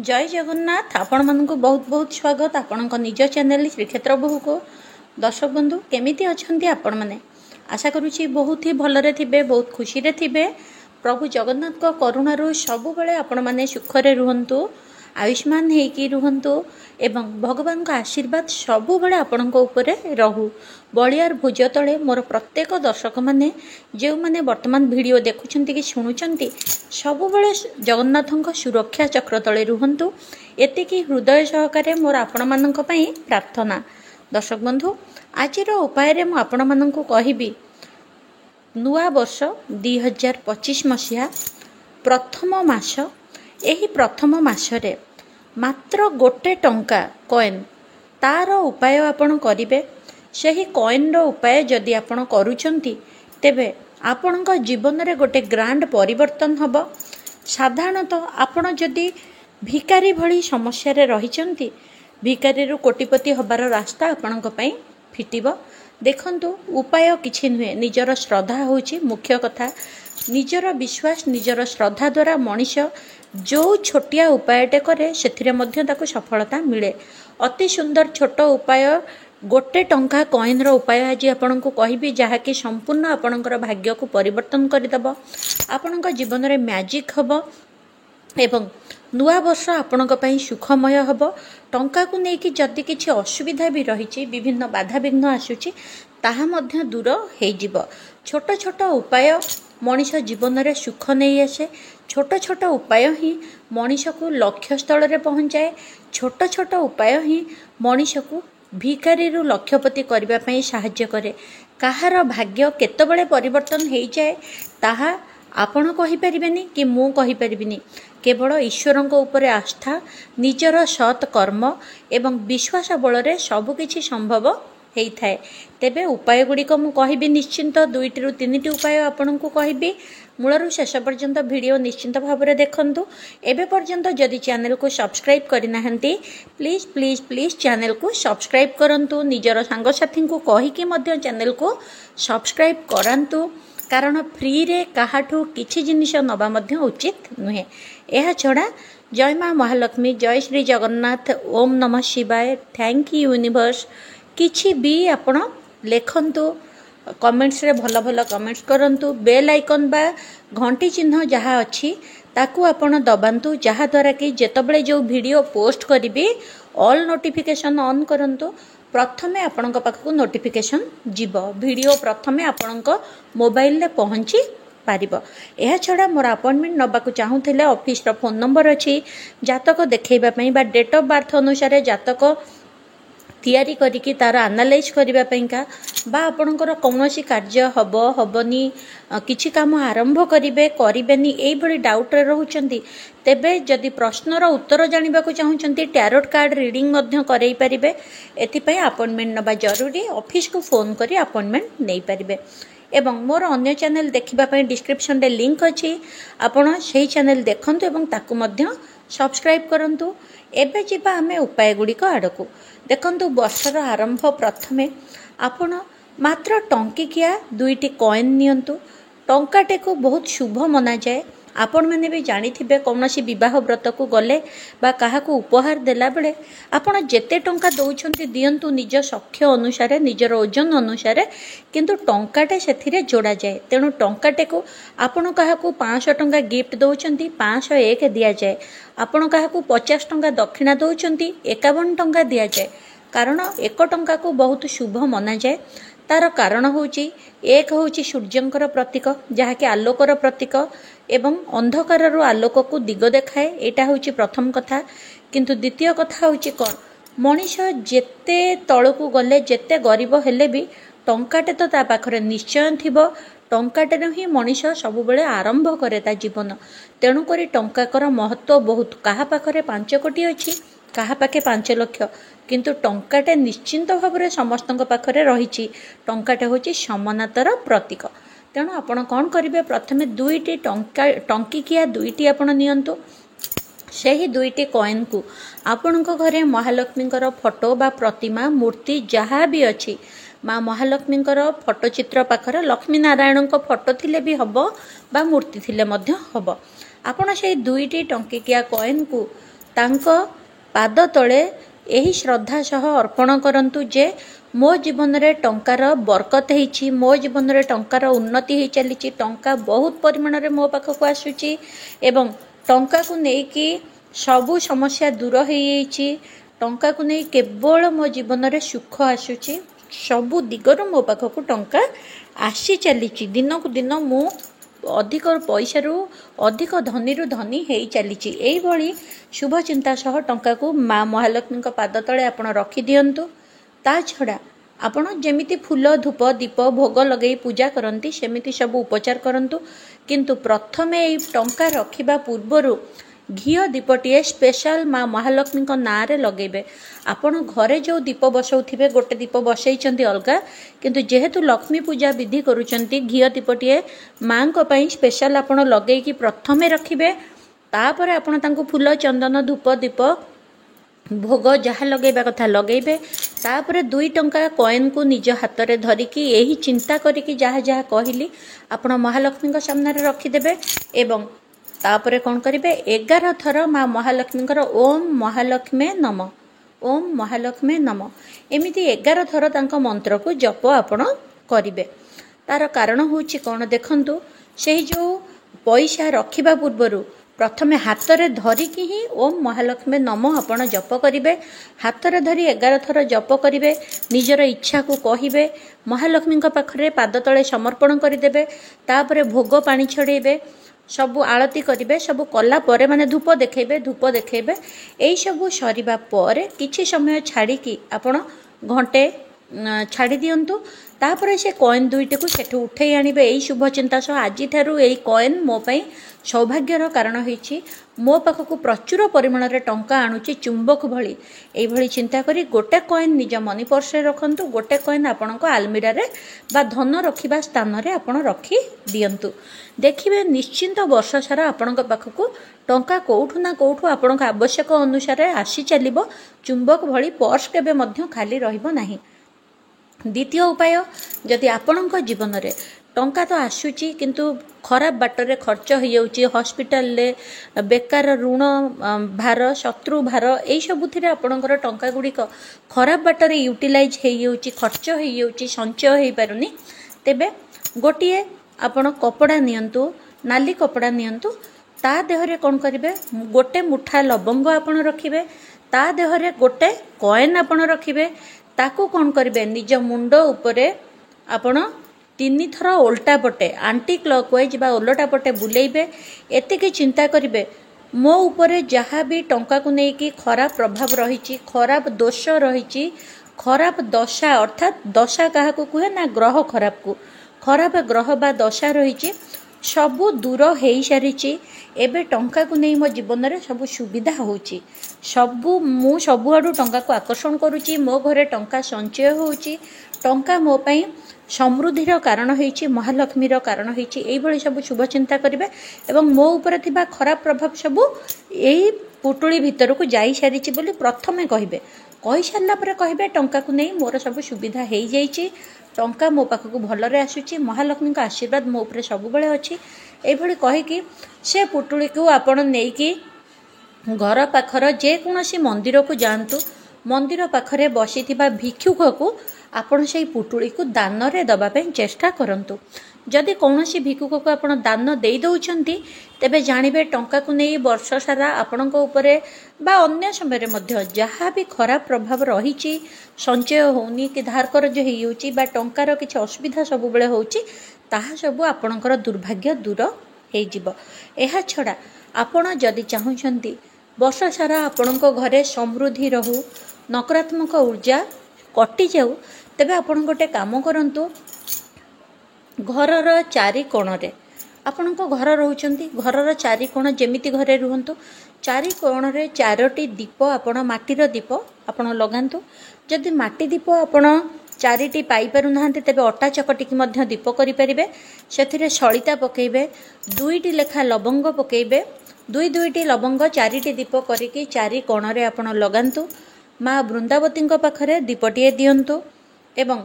जय जगन्नाथ आपण मानक बहुत बहुत स्वागत आपण निज चैनल श्रीक्षेत्र बहु को दर्शक बंधु केमिति अछंती आपण माने आशा करुछि बहुत ही भलरे थिबे बहुत खुशी रे थिबे। प्रभु जगन्नाथ को करुणारू सबु बेले आपण माने सुखरे रुहंतु आयुष्मान हेकी रुहंतु एवं भगवान का आशीर्वाद सबु बेले आपणक उपरे रहू। बलियार भुज तले मोर प्रत्येक दर्शक माने जो माने वर्तमान वीडियो देखुछंती कि शुणुछंती सबु बेले जगन्नाथଙ୍କ सुरक्षा चक्र तले रुहंतु एतिकी हृदय सहकारे मोर आपण मानक पई प्रार्थना। दर्शक बंधु आजिर उपाय रे मु आपण मानक कहिबी नुआ वर्ष 2025 मसिया प्रथम मास एही प्रथम मासरे मात्र गोटे टंका कॉइन तार उपाय आपण करिवे। सही कॉइन रो उपाय जदि आपण करूछंती तेबे आपणक जीवन रे गोटे ग्रांड परिवर्तन हबो। साधारणतः आपण जदि भिकारी भली समस्या रे रहिचंती भिकारी रो कोटिपति हबार रास्ता आपणक पई फिटिबो। देखंतु उपाय किछि नुहे निजर श्रद्धा होछि मुख्य कथा। निजर विश्वास निजर श्रद्धा द्वारा मनीष जो छोटिया उपायटे करे सेथिरे मध्य ताको सफलता मिले। अति सुंदर छोट उपाय गोटे टंका कॉइन रो उपाय आज आपनको कहिबी जहाँकि संपूर्ण आपणकर भाग्य को परिवर्तन करदेव। आपणक जीवन रे मैजिक हबो एवं नुआ वर्ष आपणक पई सुखमय हबो। टंका को नेकी जदि किछि असुविधा भी रहिछि विभिन्न बाधा विघ्न आसुछि ताहा मध्य दूर हेइ जिवो। छोट छोट उपाय मनीष जीवन रे सुख नहीं आसे। छोट छोट उपाय ही मनीष को लक्ष्य स्थल रे पहुंचाए। छोट छोट उपाय ही मनीष को भिकारी रु लक्ष्यपति करबा पई सहाय्य करे। कहार भाग्य केतबेले परिवर्तन हेइ जाए ताहा आपण कहि परिबेनी कि मु कहि परिबिनी। केवल ईश्वरन को ऊपर आस्था निजर सत् कर्म एवं विश्वास बल रे सब किछि संभव हेइ थाए। तेबे उपाय गुडी को मु कहिबी निश्चिंत 2 रु 3 उपाय आपण को कहिबी। मूलरू शेष पर्यंत वीडियो निश्चिंत भाव में देखंतु। एबे पर्यंत जदि चैनल को सब्सक्राइब करना प्लीज प्लीज प्लीज चैनल को सब्सक्राइब करंतु। निजर सांगसाथी को कहिकी मध्य चैनल को सब्सक्राइब करंतु कारण फ्री रे काहाठू किछि जिनिस नबा मध्य उचित नुहे। एहा छड़ा जय मां महालक्ष्मी जय श्री जगन्नाथ ओम नमः शिवाय थैंक यू यूनिवर्स किछि भी आपण लेखंतु कमेंट्स रे भल भल कमेंट्स करंतु। बेल आइकन बा घंटी चिन्ह जहाँ अच्छी ताकू आपण दबांतु जहाँ द्वारा कि जेतबेले जो वीडियो पोस्ट करिबी ऑल नोटिफिकेशन ऑन करंतु। प्रथमे आपणक पाखकु नोटिफिकेशन जीव वीडियो प्रथमे आपणक मोबाइल रे पहुंची पारिबो। एहा छड़ा मोर अपॉइंटमेंट नबाकू चाहूथिले ऑफिस रो फोन नंबर अछि जातक देखैबा पई बा डेट ऑफ बर्थ अनुसार जातक तैयारी करिकी तार एनालाइज करिबा पईका बा आपणकर कौनसी कार्य हबो हबनी किछि काम आरंभ करिवे करिबेनी एई भली डाउट रे रहउचंती तेबे जदि प्रश्नर उत्तर जानिबा को चाहउचंती टैरोट कार्ड रीडिंग मध्य करई परिबे। एथि पई अपॉइंटमेंट नबा जरूरी ऑफिस को फोन करी अपॉइंटमेंट नै परिबे। एवं मोर अन्य चैनल देखिबा पई डिस्क्रिप्शन रे लिंक अछि आपण सेही चैनल देखंतु एवं ताकू मध्य सब्सक्राइब करंतु। एबे जिबा हमें उपाय गुडी को आडकू देखंतु। वर्षर आरंभ प्रथमे आपण मात्र टंकिकिया 2टी कॉइन नियंतु। टंकाटे को बहुत शुभ मना जाए। आपण मैंने भी जानिथिबे कौनसी विवाह व्रत को गले बा काहाकू उपहार देला बेले आपण जेते टंका दउछंती दियंतु निज सख्य अनुसार निजर ओजन अनुसार किंतु टंकाटे सेथिरे जोड़ा जाए। तेणु टंकाटे को आपण काहाकू 500 टंका गिफ्ट दउछंती 501 दिया जाए। आपण काहाकू 50 टंका दक्षिणा दउछंती 51 टंका दिया जाए। कारण 1 टंका को बहुत शुभ मना जाए। तार कारण होची एक होची सूर्यंकर प्रतीक जहाँकि आलोकर प्रतीक एवं अंधकार रो आलोक को दिग देखाए। एटा होची प्रथम कथा। किंतु द्वितीय कथा होची कोन मनीष जेते तळकू गले जेते गरीब हेले भी टंकाटे तो ता पाखरे निश्चय थिबो। टंकाटे ही मनीष सब बेले आरंभ करे ता जीवन। तेणु करी टंकाकर महत्व बहुत। कहा पाखरे 5 कोटी अछि कहा पाखे 5 लाख किंतु टंकाटे निश्चिंत भाव में समस्त पाखरे रही। टंकाटे होची समानतार प्रतीक। तेणु आपण कौन करेंगे प्रथमे 2टी टंकिकिया 2टी आपण नियंतु। सेही 2टी कॉइन को आपण घरे महालक्ष्मी फोटो बा प्रतिमा मूर्ति जहाँ भी अच्छी माँ महालक्ष्मी फोटो चित्र पाखरे लक्ष्मी नारायण फोटो थिले भी हबो बा मूर्ति थिले मध्य हबो। आपण से 2टी टंकिकिया कॉइन को तांको पाद तले यही श्रद्धा सह अर्पण करंतु जे मो जीवन रे टंकार बरकत होईछि, मो जीवन रे टंकार उन्नति हो चली, टंका बहुत परिमाण रे मो पाखक आसुची एवं टंका को नेकी सबु समस्या दूर हो जाइछि, टंका को नहीं केवल मो जीवन रे सुख आसुची, सबु दिगरु मो पाखक टंका आसी चली, दिन को दिन मु अधिक पैसा रु अधिक धनी रु धनी हो चली। यही शुभ चिंता सह टंका को माँ महालक्ष्मी पाद तले आपण रखी दियंतु। ता छड़ा आपण जेमिति फूल धूप दीप भोग लगे पूजा करती सेमिति सब उपचार करंतु, किंतु प्रथमे एई टंका रखिबा पूर्वरु घीओ दीपटीए स्पेशल माँ महालक्ष्मी नाँ रे लगेबे। आपण घरे जो दीप बसौथिबे गोटे दीप बसैचंती अलगा, किंतु जेहेतु लक्ष्मी पूजा विधि करूचंती घीओ दीपटीए माँ को पई स्पेशल आपण लगेकी प्रथमे रखिबे। तापरे आपण तांको फूल चंदन धूप दीप भोग जहाँ लगेबा कथा लगेबे। तापरे 2 टंका कॉइन को निज हाथ रे धरिकी यही चिंता करिकी जहाँ जहाँ कहली आपण महालक्ष्मी सामने रखिदेबे एवं तापरे कौन करिबे 11 थर माँ महालक्ष्मी ओम महालक्ष्मी नम, ओम महालक्ष्मी नम एमिति 11 थर तांको मंत्र को जप आपण करिबे। तार कारण होची कौन देखंतु, से जो पैसा रखिबा पूर्वरु प्रथमे हाथ रे धरिकी ही ओम महालक्ष्मी नम आपण जप करिबे। हाथ रे धरी 11 थर जप करिबे, निजर इच्छा को कहिबे, महालक्ष्मी पाखरे पाद तले समर्पण करिदेबे। तापरे भोग पानी छड़ेबे, सबु आलती करिबे, सबु कला परे माने धूप देखेबे। एई सबु सरीबा परे किछि समय छाड़ी की आपण घंटे छाड़ी दियंतु। तापरे से कॉइन 2टी को सेठु उठै आनिबे। एई शुभ चिंता सह आजि थारु एई कॉइन मो पई सौभाग्यर कारण होईछि, मो पाखकु प्रचुर परिमाण रे टंका आणुछि चुंबक भली। एई भली चिंता करी गोटे कॉइन निज मनी पर्स रे रखंतु, गोटे कॉइन आपणको आलमीरा रे बा धन रखिबा स्थान रे आपण रखी दियंतु। देखिबे निश्चिंत वर्ष सारा आपणक पाखकु टंका कोठु ना कोठु आपणक आवश्यक अनुसार आसी चलिबो, चुंबक भली पर्स केबे मध्य खाली रहिबो नाही। द्वितीय उपाय, जदि आपणक जीवन रे टंका तो आसुची किंतु खराब बाटरे खर्च हो जाउची, हॉस्पिटल ले बेकार ऋण भार शत्रु भार एई सबुथिरे आपणकर टंका गुड़िक खराब बाटरे यूटिलाइज हो जाउची, खर्च हो जाउची, संचय हो पारुनी, तेबे गोटिए आपण कपड़ा नियंतु, नाली कपड़ा नियंतु, ता देहरे कौन करिवे गोटे मुठा लवंग आपण रखिबे, ता देहरे गोटे कॉइन आपण रखिबे। ताकू कौन करिवे निज मुंड उपरे आपण 3 थर ओल्टा पटे आंटी क्लॉकवाइज बा ओलटा पटे बुलेइबे। एतिके चिंता करिवे मो उपरे जहाँ भी टंका को नेकी खराब प्रभाव रही, खराब दोष रही, खराब दशा अर्थात दशा क्या कहे ना ग्रह खराब को खराब ग्रह बा दशा रही सबू दूर हो सारी। एबे टंका को नहीं मो जीवन में सब सुविधा होची, सबू मु सबुआडू टंका को आकर्षण करुची, मो घरे टंका संचय होची, टंका मो पई समृद्धिर कारण होईची, महालक्ष्मीर कारण होईची। एई भली सब शुभ चिंता करिवे एवं मो ऊपर थिबा खराब प्रभाव सबू एई पुटुली भितर को जाई सारिची बोली प्रथमे कहिबे। कहि सारला परे कहिबे टंका को नहीं मोर सब सुविधा हेई जाईची, टंका मो पाखक भलरे आसुची, महालक्ष्मी का आशीर्वाद मो उपरे सब बेले अछि। एई भली कहि कि से पुटुली को आपण नेकी घर पाखर जे कोनोसी मंदिर को जांतु, मंदिर पाखरे बसिथिबा भिक्षुक को आपण से पुटुली को दान रे दबा पे चेष्टा करंतु। जदि कौनसी भिक्षुक को आपण दान दे दउछंती तेबे जानिबे टंका को नहीं वर्ष सारा आपणक उपरे बा अन्य समय मध्य जहाँ भी खराब प्रभाव रही संचय होनी कि धार कर्ज होउची बा टंकार किछि असुविधा सब बेले होउची, ताहा सब आपणकर दुर्भाग्य दूर हे जिवो। एहा छडा आपण जदि चाहुछंती वर्ष सारा आपणक घरे समृद्धि रहू, नकारात्मक ऊर्जा कटि जाऊ, तेबे आपण गोटे काम करंतु। घरर चारि कोणरे आपण घर रोचंती, घरर चारि कोण जेमिति घरे रुहंतु, चारि कोणरे 4टी दीप आपण माटीर दीप आपण लगांतु। जदि माटी दीप आपण 4टी पाई पारु नाहांती तेबे अटा चकटिकी मध्य दीप करि परिबे। सेथिरे सळिता पकेइबे, 2टी लेखा लवंग पकेइबे, 2टी लवंग 4टी दीप करिकी 4 कोणरे आपण लगांतु। माँ वृंदावती पाखरे दीपटीए दियंतु एवं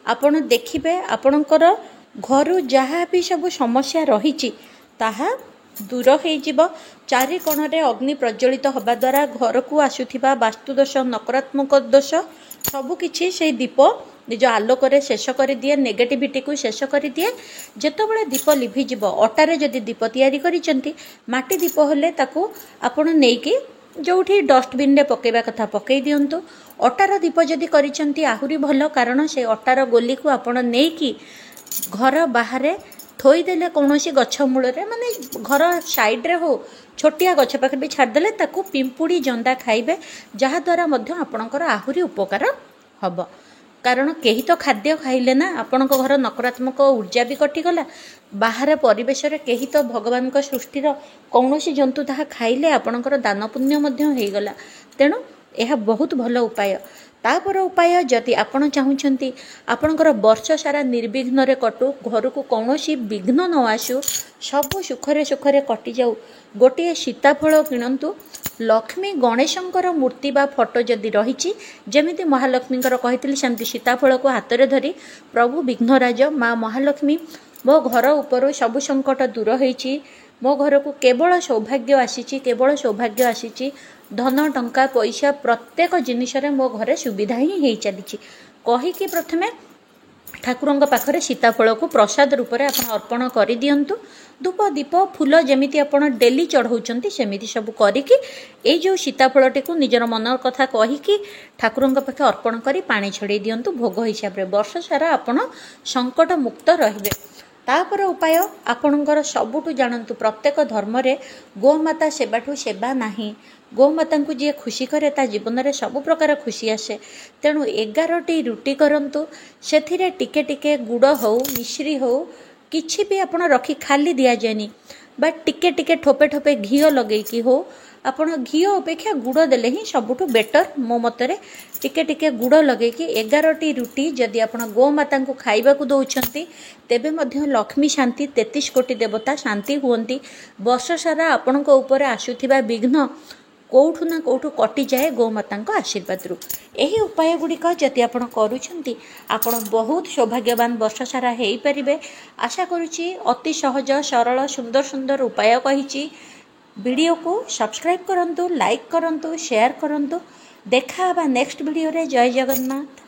आपण देखिबे आपणकर घर जहाँ भी सब समस्या रही ताहा दूर हो। ଚାରିକୋଣରେ ଅଗ୍ନି ପ୍ରଜ୍ୱଳିତ ହେବା ଦ୍ୱାରା ଘରକୁ ଆସୁଥିବା ବାସ୍ତୁଦୋଷ ନକାରାତ୍ମକ ଦୋଷ ସବୁକିଛି ସେଇ ଦୀପ ନିଜ ଆଲୋକରେ ଶେଷ କରିଦିଏ, ନେଗେଟିଭିଟିକୁ ଶେଷ କରିଦିଏ। ଯେତେବେଳେ ଦୀପ ଲିଭିଯିବ, ଅଟାରେ ଯଦି ଦୀପ ତିଆରି କରିଛନ୍ତି, ମାଟି ଦୀପ ହେଲେ ତାକୁ ଆପଣ ନେଇକି ଯେଉଁଠି ଡଷ୍ଟବିନ୍ରେ ପକାଇବା କଥା ପକାଇ ଦିଅନ୍ତୁ। ଅଟାର ଦୀପ ଯଦି କରିଛନ୍ତି ଆହୁରି ଭଲ, କାରଣ ସେ ଅଟାର ଗୋଲିକୁ ଆପଣ ନେଇକି ଘର ବାହାରେ ଥୋଇଦେଲେ କୌଣସି ଗଛ ମୂଳରେ, ମାନେ ଘର ସାଇଡ଼୍ରେ ହଉ ଛୋଟିଆ ଗଛ ପାଖରେ ବି ଛାଡ଼ିଦେଲେ ତାକୁ ପିମ୍ପୁଡ଼ି ଜନ୍ଦା ଖାଇବେ, ଯାହାଦ୍ୱାରା ମଧ୍ୟ ଆପଣଙ୍କର ଆହୁରି ଉପକାର ହେବ। କାରଣ କେହି ତ ଖାଦ୍ୟ ଖାଇଲେ ନା, ଆପଣଙ୍କ ଘର ନକାରାତ୍ମକ ଉର୍ଜା ବି କଟିଗଲା। ବାହାର ପରିବେଶରେ କେହି ତ ଭଗବାନଙ୍କ ସୃଷ୍ଟିର କୌଣସି ଜନ୍ତୁ ତାହା ଖାଇଲେ ଆପଣଙ୍କର ଦାନ ପୁଣ୍ୟ ମଧ୍ୟ ହେଇଗଲା। ତେଣୁ ଏହା ବହୁତ ଭଲ ଉପାୟ। ତାପର ଉପାୟ, ଯଦି ଆପଣ ଚାହୁଁଛନ୍ତି ଆପଣଙ୍କର ବର୍ଷ ସାରା ନିର୍ବିଘ୍ନରେ କଟୁ, ଘରକୁ କୌଣସି ବିଘ୍ନ ନ ଆସୁ, ସବୁ ସୁଖରେ ସୁଖରେ କଟିଯାଉ, ଗୋଟିଏ ସୀତାଫଳ କିଣନ୍ତୁ। ଲକ୍ଷ୍ମୀ ଗଣେଶଙ୍କର ମୂର୍ତ୍ତି ବା ଫଟୋ ଯଦି ରହିଛି, ଯେମିତି ମହାଲକ୍ଷ୍ମୀଙ୍କର କହିଥିଲି ସେମିତି ସୀତାଫଳକୁ ହାତରେ ଧରି, ପ୍ରଭୁ ବିଘ୍ନରାଜ ମା ମହାଲକ୍ଷ୍ମୀ, ମୋ ଘର ଉପରୁ ସବୁ ସଙ୍କଟ ଦୂର ହେଇଛି, ମୋ ଘରକୁ କେବଳ ସୌଭାଗ୍ୟ ଆସିଛି, କେବଳ ସୌଭାଗ୍ୟ ଆସିଛି, ଧନ ଟଙ୍କା ପଇସା ପ୍ରତ୍ୟେକ ଜିନିଷରେ ମୋ ଘରେ ସୁବିଧା ହିଁ ହେଇ ଚାଲିଛି କହିକି ପ୍ରଥମେ ଠାକୁରଙ୍କ ପାଖରେ ସୀତାଫଳକୁ ପ୍ରସାଦ ରୂପରେ ଆପଣ ଅର୍ପଣ କରିଦିଅନ୍ତୁ। ଧୂପ ଦୀପ ଫୁଲ ଯେମିତି ଆପଣ ଡେଲି ଚଢ଼ାଉଛନ୍ତି ସେମିତି ସବୁ କରିକି ଏଇ ଯେଉଁ ସୀତାଫଳଟିକୁ ନିଜର ମନର କଥା କହିକି ଠାକୁରଙ୍କ ପାଖେ ଅର୍ପଣ କରି ପାଣି ଛଡ଼େଇ ଦିଅନ୍ତୁ ଭୋଗ ହିସାବରେ। ବର୍ଷ ସାରା ଆପଣ ସଙ୍କଟ ମୁକ୍ତ ରହିବେ। ତାପରେ ଉପାୟ ଆପଣଙ୍କର ସବୁଠୁ ଜାଣନ୍ତୁ, ପ୍ରତ୍ୟେକ ଧର୍ମରେ ଗୋମାତା ସେବାଠୁ ସେବା ନାହିଁ। ଗୋମାତାଙ୍କୁ ଯିଏ ଖୁସି କରେ ତା ଜୀବନରେ ସବୁ ପ୍ରକାର ଖୁସି ଆସେ। ତେଣୁ 11ଟି ରୁଟି କରନ୍ତୁ, ସେଥିରେ ଟିକେ ଟିକେ ଗୁଡ଼ ହଉ ମିଶ୍ରି ହଉ କିଛି ବି ଆପଣ ରଖି ଖାଲି ଦିଆଯାଏନି, ବା ଟିକେ ଟିକେ ଠୋପେ ଠୋପେ ଘିଅ ଲଗେଇକି ହଉ, ଆପଣ ଘିଅ ଅପେକ୍ଷା ଗୁଡ଼ ଦେଲେ ହିଁ ସବୁଠୁ ବେଟର ମୋ ମତରେ। ଟିକେ ଟିକେ ଗୁଡ଼ ଲଗେଇକି 11ଟି ରୁଟି ଯଦି ଆପଣ ଗୋମାତାଙ୍କୁ ଖାଇବାକୁ ଦେଉଛନ୍ତି, ତେବେ ମଧ୍ୟ ଲକ୍ଷ୍ମୀ ଶାନ୍ତି, 33 କୋଟି ଦେବତା ଶାନ୍ତି ହୁଅନ୍ତି। ବର୍ଷ ସାରା ଆପଣଙ୍କ ଉପରେ ଆସୁଥିବା ବିଘ୍ନ କେଉଁଠୁ ନା କେଉଁଠୁ କଟିଯାଏ ଗୋମାତାଙ୍କ ଆଶୀର୍ବାଦରୁ। ଏହି ଉପାୟ ଗୁଡ଼ିକ ଯଦି ଆପଣ କରୁଛନ୍ତି, ଆପଣ ବହୁତ ସୌଭାଗ୍ୟବାନ ବର୍ଷ ସାରା ହେଇପାରିବେ। ଆଶା କରୁଛି ଅତି ସହଜ ସରଳ ସୁନ୍ଦର ସୁନ୍ଦର ଉପାୟ କହିଛି। ଭିଡ଼ିଓକୁ ସବସ୍କ୍ରାଇବ୍ କରନ୍ତୁ, ଲାଇକ୍ କରନ୍ତୁ, ସେୟାର କରନ୍ତୁ। ଦେଖା ହେବା ନେକ୍ସଟ ଭିଡ଼ିଓରେ। ଜୟ ଜଗନ୍ନାଥ।